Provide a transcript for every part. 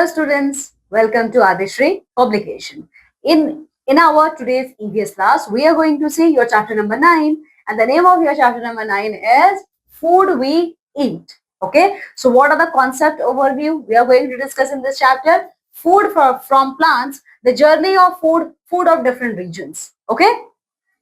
Hello students, welcome to Adishri publication. In our today's EVS class, we are going to see your chapter number 9 and the name of your chapter number 9 is Food We Eat. Okay, so what are the concept overview we are going to discuss in this chapter? Food from plants, the journey of food of different regions. Okay,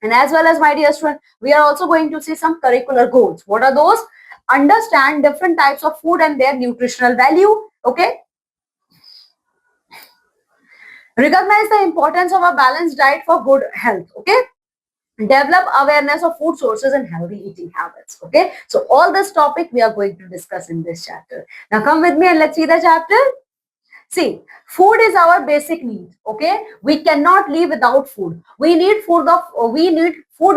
and as well as my dear student, we are also going to see some curricular goals. What are those? Understand different types of food and their nutritional value. Okay, recognize the importance of a balanced diet for good health. Okay, develop awareness of food sources and healthy eating habits. Okay, so all this topic we are going to discuss in this chapter. Now come with me and let's see the chapter. See, food is our basic need. Okay, we cannot live without food. We need food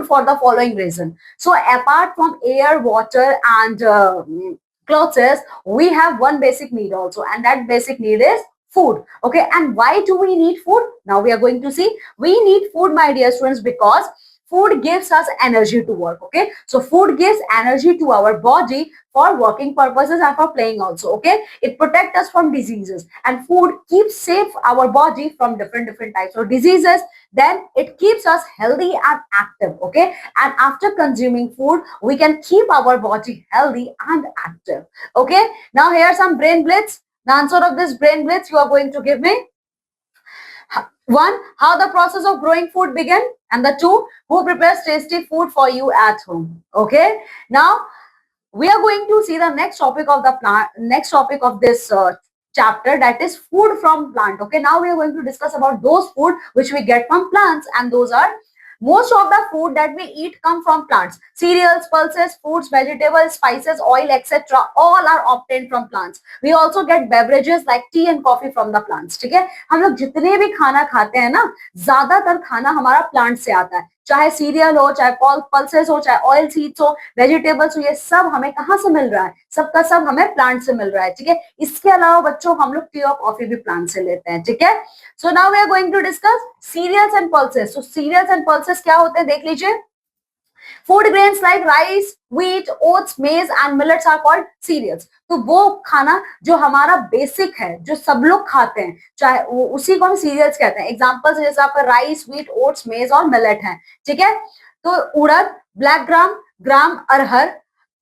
for the following reason. So apart from air, water, and clothes, we have one basic need also, and that basic need is food. Okay, and why do we need food? Now we are going to see. We need food, my dear students, because food gives us energy to work. Okay, so food gives energy to our body for working purposes and for playing also. Okay, it protects us from diseases, and food keeps safe our body from different types of diseases. Then it keeps us healthy and active. Okay, and after consuming food, we can keep our body healthy and active. Okay, now here are some brain blitz. The answer of this brain blitz you are going to give me. One, how the process of growing food began, and the two, who prepares tasty food for you at home. Okay, now we are going to see the next topic of this chapter, that is food from plant. Okay, now we are going to discuss about those food which we get from plants, and those are most of the food that we eat come from plants. Cereals, pulses, fruits, vegetables, spices, oil, etc. all are obtained from plants. We also get beverages like tea and coffee from the plants. ठीक है, हम लोग जितने भी खाना खाते हैं ना, ज्यादातर खाना हमारा प्लांट से आता है. चाहे सीरियल हो, चाहे पल्सेस हो, चाहे ऑयल सीड्स हो, वेजिटेबल्स हो, ये सब हमें कहाँ से मिल रहा है? सबका सब हमें प्लांट से मिल रहा है. ठीक है, इसके अलावा बच्चों हम लोग टी और कॉफी भी प्लांट से लेते हैं. ठीक है, so now we are going to discuss cereals and pulses. So cereals and pulses क्या होते हैं देख लीजिए. Food grains like rice, wheat, oats, maize and millets are called cereals. तो वो खाना जो हमारा बेसिक है, जो सब लोग खाते हैं, चाहे उसी को हम सीरियल्स कहते हैं. एग्जांपल्स जैसे आपका राइस, व्हीट, ओट्स, मेज और मिलेट है. ठीक है, तो उड़द, ब्लैक ग्राम, ग्राम, अरहर,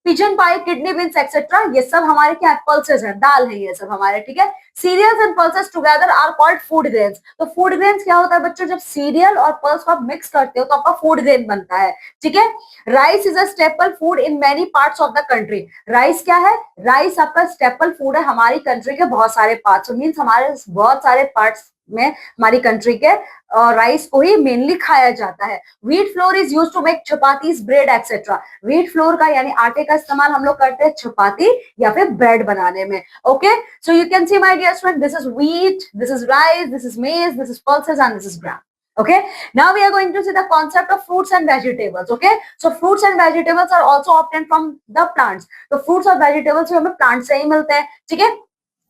पिजन पाई, किडनी बीन्स एक्सेट्रा, ये सब हमारे क्या पल्सेस हैं, दाल है ये सब हमारे. ठीक है, cereals and pulses together are called food grains. तो फूड ग्रेन्स क्या होता है बच्चों? जब सीरियल और पल्स को आप मिक्स करते हो तो आपका फूड ग्रेन बनता है. ठीक है, rice is a staple food in many parts of the country. Rice क्या है? राइस आपका स्टेपल फूड है हमारी कंट्री के बहुत सारे पार्ट्स. मीन्स हमारे बहुत सारे पार्ट्स में हमारी कंट्री के राइस को ही मेनली खाया जाता है. Wheat flour is used to make chapatis, bread etcetera. Wheat flour का यानी आटे का इस्तेमाल हम लोग करते हैं चपाती या फिर ब्रेड बनाने में. Okay, so you can see my dear student, this is wheat, this is rice, this is maize, this is pulses and this is gram. Okay, now we are going to see the concept of fruits and vegetables. Okay, so fruits and vegetables are also obtained from the plants. तो fruits और vegetables भी हमें plant से ही मिलते हैं. ठीक है,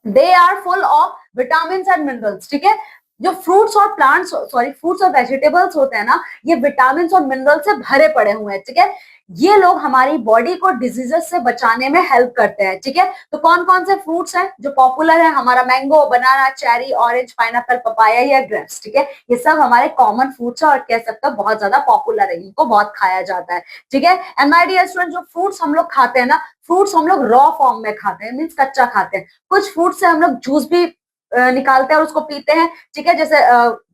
they are full of vitamins and minerals. ठीक है, जो फ्रूट्स और प्लांट्स फ्रूट्स और वेजिटेबल्स होते हैं ना, ये विटामिन और मिनरल से भरे पड़े हुए हैं. ठीक है, ये लोग हमारी बॉडी को डिजीजेस से बचाने में हेल्प करते हैं. ठीक है, तो कौन कौन से फ्रूट्स हैं जो पॉपुलर है? हमारा मैंगो, बनाना, चेरी, ऑरेंज, पाइनएप्पल, पपाया या ग्रेप्स. ठीक है, ये सब हमारे कॉमन फ्रूट्स है और कह सकते हैं बहुत ज्यादा पॉपुलर है, इनको बहुत खाया जाता है. ठीक है, एंड माय डियर स्टूडेंट, जो फ्रूट्स हम लोग खाते हैं ना, फ्रूट्स हम लोग रॉ फॉर्म में खाते हैं, मीन्स कच्चा खाते हैं. कुछ फ्रूट से हम लोग जूस भी निकालते हैं और उसको पीते हैं. ठीक है, जैसे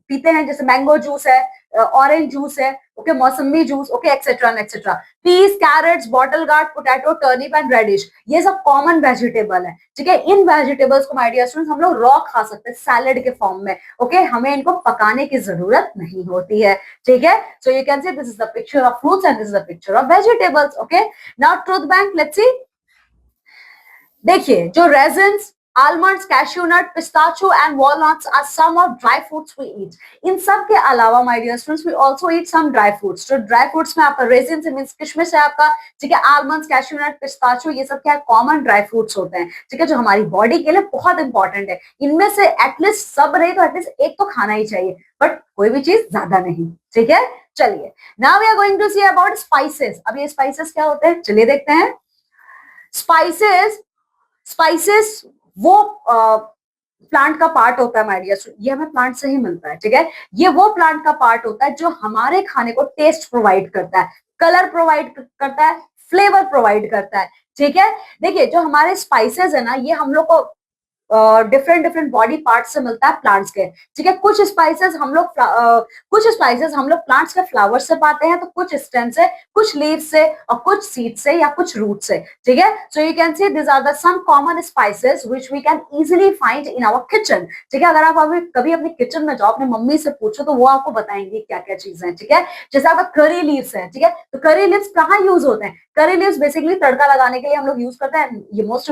पीते हैं, जैसे मैंगो जूस है, ऑरेंज जूस है, ओके, मौसमी juice, okay, etcetera and etcetera. Peas, carrots, bottle gourd, potato, turnip and radish, ये सब कॉमन वेजिटेबल है. ठीक है, इन वेजिटेबल्स को माय डियर स्टूडेंट्स हम लोग रॉ खा सकते हैं सैलेड के फॉर्म में. ओके, हमें इनको पकाने की जरूरत नहीं होती है. ठीक है, so you can see this is the picture of fruits and this is the picture of vegetables. Okay, now truth bank, let's see. देखिए, जो resins, almonds, cashew nut, pistachio and walnuts are some of dry fruits we eat. इन सब के अलावा my dear students we also eat some dry fruits. तो dry fruits में आपका raisins means किशमिश है आपका. ठीक है, almonds, cashew nut, pistachio, ये सब क्या है? कॉमन ड्राई फ्रूट्स होते हैं. ठीक है, जो हमारी बॉडी के लिए बहुत इंपॉर्टेंट है. इनमें से एटलीस्ट सब नहीं तो एटलीस्ट एक तो खाना ही चाहिए, बट कोई भी चीज ज्यादा नहीं. ठीक है, चलिए, now we are going to see about spices. अब ये स्पाइसेस क्या होते हैं, चलिए देखते हैं. स्पाइसेस वो प्लांट का पार्ट होता है माय डियर, ये हमें प्लांट से ही मिलता है, ठीक है। ये वो प्लांट का पार्ट होता है जो हमारे खाने को टेस्ट प्रोवाइड करता है, कलर प्रोवाइड करता है, फ्लेवर प्रोवाइड करता है, ठीक है। देखिए जो हमारे स्पाइसेस है ना, ये हम लोग को डिफरेंट डिफरेंट बॉडी पार्ट से मिलता है प्लांट्स के, ठीक है। कुछ स्पाइसेस हम लोग प्लांट्स के फ्लावर से पाते हैं, तो कुछ स्टेम से, कुछ लीव से, और कुछ सीड से या कुछ रूट से, ठीक है। So you can see this are the some common spices which we can easily find in our kitchen, ठीक है। अगर आप अभी कभी अपने किचन में जाओ, अपनी मम्मी से पूछो तो वो आपको बताएंगे क्या क्या चीजें हैं, ठीक है। जैसे आपका करी लीव्स है, ठीक है, तो करी लीव्स कहाँ यूज होते हैं? करी लीव्स बेसिकली तड़का लगाने के लिए हम लोग यूज करते हैं। ये मोस्ट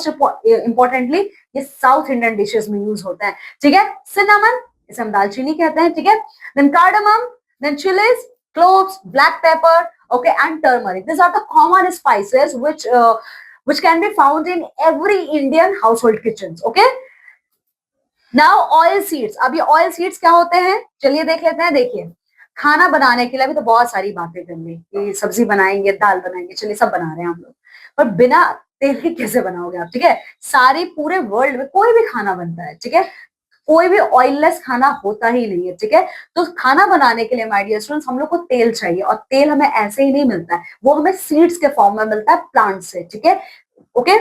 इंपॉर्टेंटली ये साउथ इंडियन डिशेस में यूज होता है, ठीक है। सिनेमन, इसे हम दालचीनी कहते हैं, ठीक है। Then cardamom, then chilies, cloves, black pepper, okay, and turmeric. These are the common spices which can be found in every Indian household kitchens. Okay. Now oil seeds. अब ये oil seeds क्या होते हैं? चलिए देख लेते हैं। देखिए खाना बनाने के लिए अभी तो बहुत सारी बातें कर ली कि सब्जी बनाएंगे, दाल बनाएंगे, चलिए सब बना रहे हैं हम लोग, पर बिना तेल के कैसे बनाओगे आप, ठीक है। सारी पूरे वर्ल्ड में कोई भी खाना बनता है, ठीक है, कोई भी ऑयललेस खाना होता ही नहीं है, ठीक है। तो खाना बनाने के लिए माय डियर स्टूडेंट्स हम लोग को तेल चाहिए, और तेल हमें ऐसे ही नहीं मिलता है, वो हमें सीड्स के फॉर्म में मिलता है प्लांट से, ठीक है। ओके,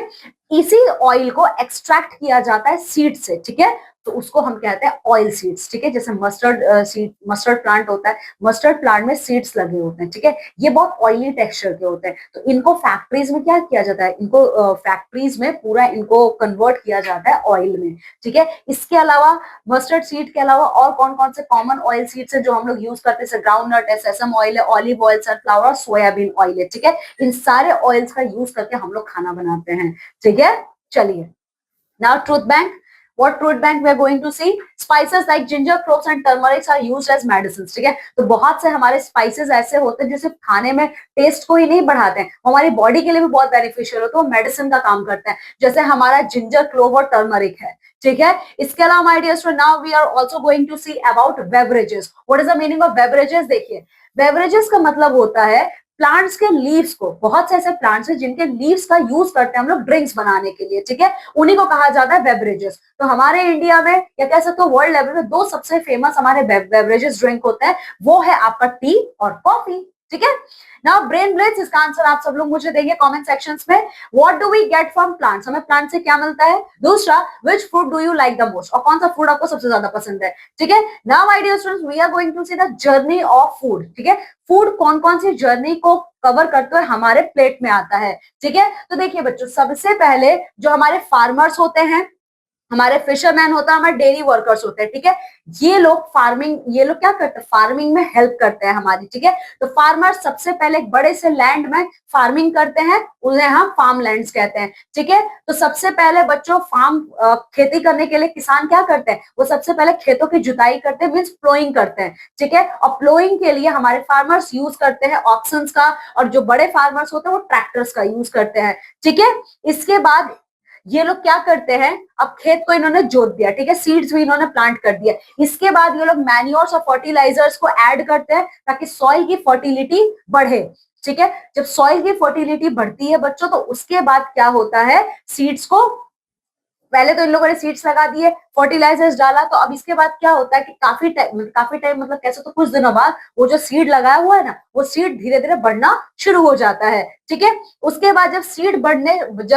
इसी ऑयल को एक्सट्रैक्ट किया जाता है सीड से, ठीक है, तो उसको हम कहते हैं ऑयल सीड्स, ठीक है। जैसे मस्टर्ड प्लांट होता है, मस्टर्ड प्लांट में सीड्स लगे होते हैं, ठीक है। ये बहुत ऑयली टेक्सचर के होते हैं, तो इनको फैक्ट्रीज में क्या किया जाता है, इनको फैक्ट्रीज में पूरा इनको कन्वर्ट किया जाता है ऑयल में, ठीक है। इसके अलावा मस्टर्ड सीड के अलावा और कौन कौन से कॉमन ऑयल सीड्स है जो हम लोग यूज करते हैं? ग्राउंड नट है, सेसम ऑयल है, olive oil, sunflower, soybean oil है, ठीक है। इन सारे ऑयल्स का यूज करके हम लोग खाना बनाते हैं, ठीक है। चलिए, now truth bank. What truth bank we are going to see? Spices like ginger, cloves and turmeric are used as medicines, ठीक है। तो बहुत से हमारे स्पाइसेस ऐसे होते हैं जिसे खाने में टेस्ट को ही नहीं बढ़ाते हैं, हमारी बॉडी के लिए भी बहुत बेनिफिशियल होते हैं, वो मेडिसिन का काम करते हैं, जैसे हमारा जिंजर, क्लोव और टर्मरिक है, ठीक है। इसके अलावा my dear student, now we are also going to see about beverages. What is the meaning of beverages? देखिए बेवरेजेस का मतलब होता है प्लांट्स के लीव्स को, बहुत से ऐसे प्लांट्स हैं जिनके लीव्स का यूज करते हैं हम लोग ड्रिंक्स बनाने के लिए, ठीक है, उन्हीं को कहा जाता है बेवरेजेस। तो हमारे इंडिया में या कह सकते हो वर्ल्ड लेवल में दो सबसे फेमस हमारे बेवरेजेस ड्रिंक होते हैं, वो है आपका टी और कॉफी, ठीक है। नाउ ब्रेन ब्लिट्ज, इसका आंसर आप सब लोग मुझे देंगे कमेंट सेक्शंस में। What do we get from plants, हमें प्लांट से क्या मिलता है? दूसरा, which food do you like the most, और कौन सा फूड आपको सबसे ज्यादा पसंद है, ठीक है। Now my dear students, we are going to see the journey of food, ठीक है। फूड कौन कौन सी जर्नी को कवर करते हुए हमारे प्लेट में आता है, ठीक है। तो देखिए बच्चों, सबसे पहले जो हमारे फार्मर्स होते हैं, हमारे फिशरमैन होता है, हमारे डेयरी वर्कर्स होते हैं, ठीक है। ये लोग क्या करते हैं? फार्मिंग में हेल्प करते हैं हमारी, ठीक है। तो फार्मर सबसे पहले एक बड़े से लैंड में फार्मिंग करते हैं, उन्हें हम फार्म लैंड्स कहते हैं, ठीक है। तो सबसे पहले बच्चों खेती करने के लिए किसान क्या करते हैं? वो सबसे पहले खेतों की जुताई करते हैं, मीन्स प्लोइंग करते हैं, ठीक है। और प्लोइंग के लिए हमारे फार्मर्स यूज करते हैं ऑक्सन्स का, और जो बड़े फार्मर्स होते हैं वो ट्रैक्टर्स का यूज करते हैं, ठीक है। इसके बाद ये लोग क्या करते हैं? अब खेत को इन्होंने जोत दिया, ठीक है, सीड्स भी इन्होंने प्लांट कर दिया, इसके बाद ये लोग मैन्योर्स और फर्टिलाइजर्स को ऐड करते हैं ताकि सॉइल की फर्टिलिटी बढ़े, ठीक है। जब सॉइल की फर्टिलिटी बढ़ती है बच्चों, तो उसके बाद क्या होता है? सीड्स को, पहले तो इन लोगों ने सीड्स लगा दिए, फर्टिलाइजर्स डाला, तो अब इसके बाद क्या होता है कि काफी टाइम मतलब कैसे, तो कुछ दिनों बाद वो जो सीड लगाया हुआ है ना, वो सीड धीरे धीरे बढ़ना शुरू हो जाता है, ठीक है। उसके बाद जब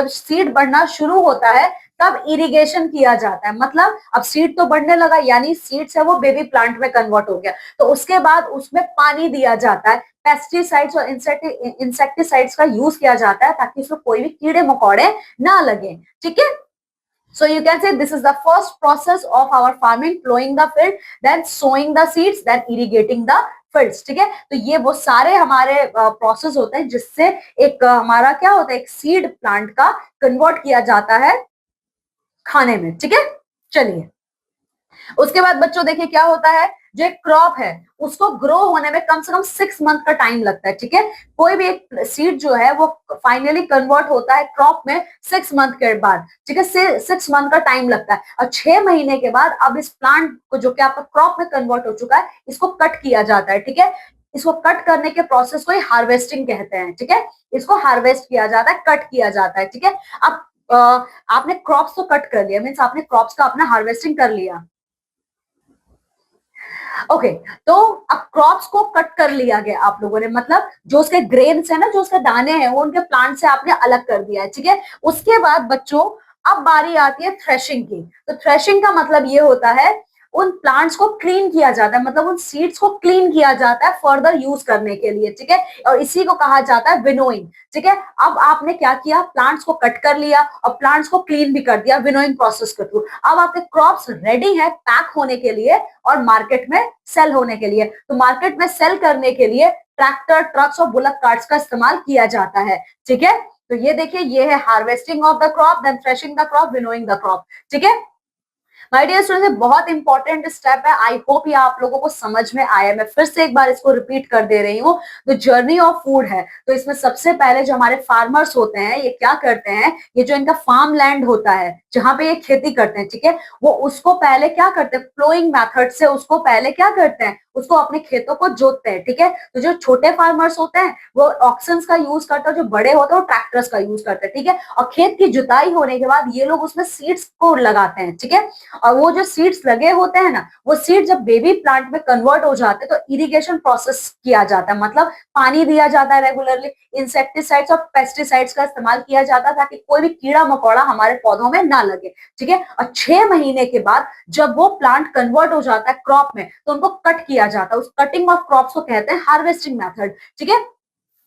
सीड बढ़ना शुरू होता है, तब इरिगेशन किया जाता है, मतलब अब सीड तो बढ़ने लगा, यानी सीड से वो बेबी प्लांट में कन्वर्ट हो गया, तो उसके बाद उसमें पानी दिया जाता है, पेस्टिसाइड्स और इंसेक्टिसाइड्स का यूज किया जाता है ताकि उसमें कोई भी कीड़े मकोड़े ना लगे, ठीक है। So you can say this is the first process of our farming, plowing the field, then sowing the seeds, then irrigating the fields, ठीक है। तो ये वो सारे हमारे प्रोसेस होते हैं जिससे एक हमारा क्या होता है, एक सीड प्लांट का कन्वर्ट किया जाता है खाने में, ठीक है। चलिए, उसके बाद बच्चों देखिए क्या होता है, जो एक क्रॉप है उसको ग्रो होने में कम से कम 6 मंथ का टाइम लगता है, ठीक है। कोई भी एक सीड जो है वो फाइनली कन्वर्ट होता है क्रॉप में 6 मंथ के बाद, ठीक है, 6 मंथ का टाइम लगता है, और 6 महीने के बाद अब इस प्लांट को जो कि आपका क्रॉप में कन्वर्ट हो चुका है, इसको कट किया जाता है, ठीक है। इसको कट करने के प्रोसेस को ही हार्वेस्टिंग कहते हैं, ठीक है। इसको हार्वेस्ट किया जाता है, कट किया जाता है, ठीक है। अब आपने क्रॉप्स तो कट कर लिया, मीन्स आपने क्रॉप्स का अपना हार्वेस्टिंग कर लिया। ओके तो अब क्रॉप्स को कट कर लिया गया आप लोगों ने, मतलब जो उसके ग्रेन्स है ना, जो उसके दाने हैं, वो उनके प्लांट से आपने अलग कर दिया है, ठीक है। उसके बाद बच्चों अब बारी आती है थ्रेशिंग की। तो थ्रेशिंग का मतलब ये होता है उन प्लांट्स को क्लीन किया जाता है, मतलब उन सीड्स को क्लीन किया जाता है फर्दर यूज करने के लिए, ठीक है। और इसी को कहा जाता है विनोइंग, ठीक है। अब आपने क्या किया, प्लांट्स को कट कर लिया और प्लांट्स को क्लीन भी कर दिया विनोइंग प्रोसेस के थ्रू। अब आपके क्रॉप्स रेडी है पैक होने के लिए और मार्केट में सेल होने के लिए। तो मार्केट में सेल करने के लिए ट्रैक्टर, ट्रक्स और बुलक कार्ट्स का इस्तेमाल किया जाता है, ठीक है। तो ये देखिए, ये है harvesting of the crop, then threshing the crop, winnowing the crop, ठीक है। माय डियर स्टूडेंट्स, बहुत इंपॉर्टेंट स्टेप है। आई होप ये आप लोगों को समझ में आया। मैं फिर से एक बार इसको रिपीट कर दे रही हूँ। द जर्नी ऑफ फूड है, तो इसमें सबसे पहले जो हमारे फार्मर्स होते हैं ये क्या करते हैं, ये जो इनका फार्म लैंड होता है जहां पे ये खेती करते हैं, ठीक है, वो उसको पहले क्या करते हैं, फ्लोइंग मेथड से उसको पहले क्या करते हैं, उसको अपने खेतों को जोतते हैं, ठीक है। तो जो छोटे फार्मर्स होते हैं वो ऑक्सन्स का यूज करते हैं, जो बड़े होते हैं वो ट्रैक्टर्स का यूज करते हैं, ठीक है। और खेत की जुताई होने के बाद ये लोग उसमें सीड्स को लगाते हैं, ठीक है। और वो जो सीड्स लगे होते हैं ना, वो सीड जब बेबी प्लांट में कन्वर्ट हो जाते हैं तो इरिगेशन प्रोसेस किया जाता है, मतलब पानी दिया जाता है रेगुलरली, इंसेक्टिसाइड्स और पेस्टिसाइड्स का इस्तेमाल किया जाता है ताकि कोई भी कीड़ा मकोड़ा हमारे पौधों में ना लगे, ठीक है। और 6 महीने के बाद जब वो प्लांट कन्वर्ट हो जाता है क्रॉप में, तो उनको कट किया जाता है। उस कटिंग ऑफ क्रॉप्स को कहते हैं हार्वेस्टिंग मेथड, ठीक है।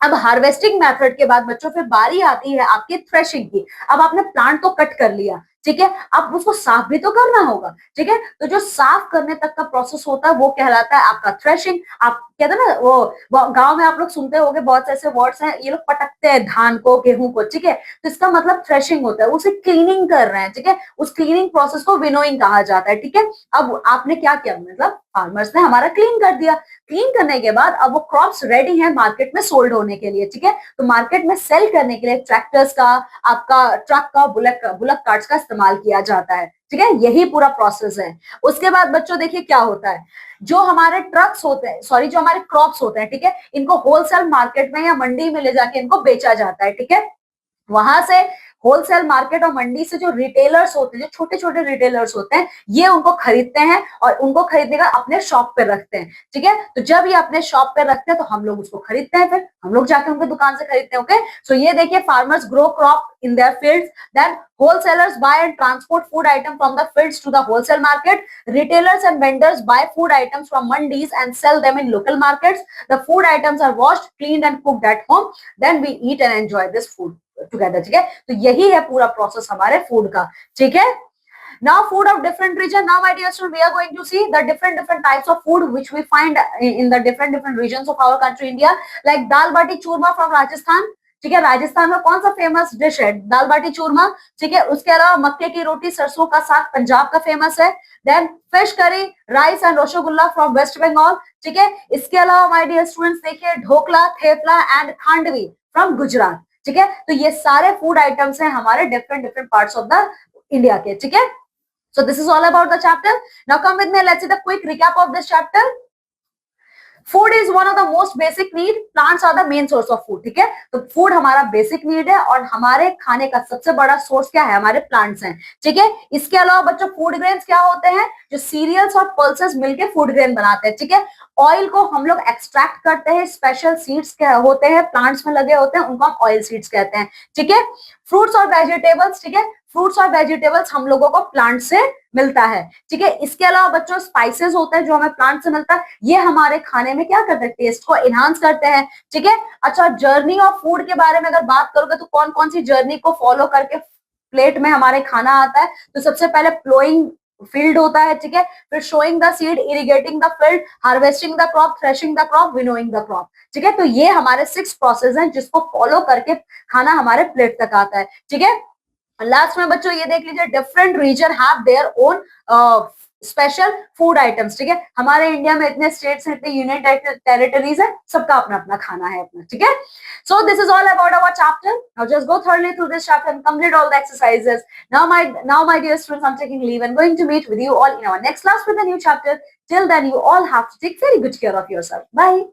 अब हार्वेस्टिंग मेथड के बाद बच्चों फिर बारी आती है आपकी थ्रेशिंग की। अब आपने प्लांट तो कट कर लिया, ठीक है, अब उसको साफ भी तो करना होगा, ठीक है। तो जो साफ करने तक का प्रोसेस होता है वो कहलाता है आपका थ्रेशिंग। आप कहते हैं ना, वो गांव में आप लोग सुनते होंगे बहुत से ऐसे वर्ड्स हैं, ये लोग पटकते हैं धान को, गेहूं को, ठीक है। तो इसका मतलब थ्रेशिंग होता है, उसे क्लीनिंग कर रहे हैं, ठीक है। उस क्लीनिंग प्रोसेस को विनोइंग कहा जाता है, ठीक है। अब आपने क्या किया, मतलब फार्मर्स ने हमारा क्लीन कर दिया। क्लीन करने के बाद अब वो क्रॉप्स रेडी है मार्केट में सोल्ड होने के लिए, ठीक है। तो मार्केट में सेल करने के लिए ट्रैक्टर्स का, आपका ट्रक का, बुलक कार्ट्स का इस्तेमाल किया जाता है, ठीक है। यही पूरा प्रोसेस है। उसके बाद बच्चों देखिए क्या होता है, जो हमारे ट्रक्स होते हैं, सॉरी जो हमारे क्रॉप्स होते हैं, ठीक है, इनको होलसेल मार्केट में या मंडी में ले जाके इनको बेचा जाता है, ठीक है। वहां से होलसेल मार्केट और मंडी से जो रिटेलर्स होते हैं, जो छोटे छोटे रिटेलर्स होते हैं, ये उनको खरीदते हैं और उनको खरीदने का अपने शॉप पे रखते हैं, ठीक है। तो जब ये अपने शॉप पे रखते हैं तो हम लोग उसको खरीदते हैं, फिर हम लोग जाके उनके दुकान से खरीदते हैं, ओके। सो ये देखिए, farmers grow crop in their fields, then wholesalers buy and transport food item from the fields to the wholesale market. Retailers and vendors buy food items from mandis and sell them in local markets. The food items are washed, cleaned and cooked at home. Then we eat and enjoy this food together, ठीक है। तो यही है पूरा process हमारे food का, ठीक है। Now food of different region. Now my dear students, we are going to see the different types of food which we find in the different regions of our country India, like dal bati churma from Rajasthan, ठीक है। राजस्थान में कौन सा famous dish है, दाल बाटी चूरमा, ठीक है। उसके अलावा मक्के की रोटी सरसों का साग पंजाब का फेमस है। Then fish curry, rice and rasgulla from west Bengal, ठीक है। इसके अलावा माय डियर स्टूडेंट्स देखिए, ढोकला, थेपला एंड खांडवी फ्रॉम गुजरात, ठीक है। तो ये सारे फूड आइटम्स हैं हमारे different parts of the India के, ठीक है। So this is all about the chapter. Now come with me, let's see the quick recap of this chapter. Food is one of the most basic need, plants are the main source of food, ठीक है। तो food हमारा basic need है और हमारे खाने का सबसे बड़ा सोर्स क्या है, हमारे प्लांट्स हैं, ठीक है। इसके अलावा बच्चों फूड ग्रेन्स क्या होते हैं, जो सीरियल्स और पल्सेस मिलके फूड ग्रेन बनाते हैं, ठीक है। ऑयल को हम लोग एक्सट्रैक्ट करते हैं, स्पेशल सीड्स होते हैं प्लांट्स में लगे होते हैं, उनको हम ऑयल सीड्स कहते हैं, ठीक है। फ्रूट्स और वेजिटेबल्स, ठीक है, फ्रूट्स और वेजिटेबल्स हम लोगों को प्लांट से मिलता है, ठीक है। इसके अलावा बच्चों स्पाइसेस होते हैं जो हमें प्लांट से मिलता है, ये हमारे खाने में क्या करते हैं, टेस्ट को एनहांस करते हैं, ठीक है। अच्छा, जर्नी ऑफ फूड के बारे में अगर बात करोगे तो कौन कौन सी जर्नी को फॉलो करके प्लेट में हमारे खाना आता है, तो सबसे पहले प्लोइंग फील्ड होता है, ठीक है। फिर sowing the seed, irrigating the field, harvesting the crop, threshing the crop, winnowing the crop, ठीक है। तो ये हमारे 6 प्रोसेस हैं जिसको फॉलो करके खाना हमारे प्लेट तक आता है, ठीक है। लास्ट में बच्चों ये देख लीजिए, different region have their own special food items, ठीक है। हमारे इंडिया में इतने स्टेट्स हैं, इतने यूनियन टेरिटरीज है, सबका अपना अपना खाना है अपना, ठीक है। So this is all about our chapter. Now just go thoroughly through this chapter and complete all the exercises. Now my dear students, I'm taking leave and going to meet with you all in our next class with a new chapter. Till then, you all have to take very good care of yourself. Bye.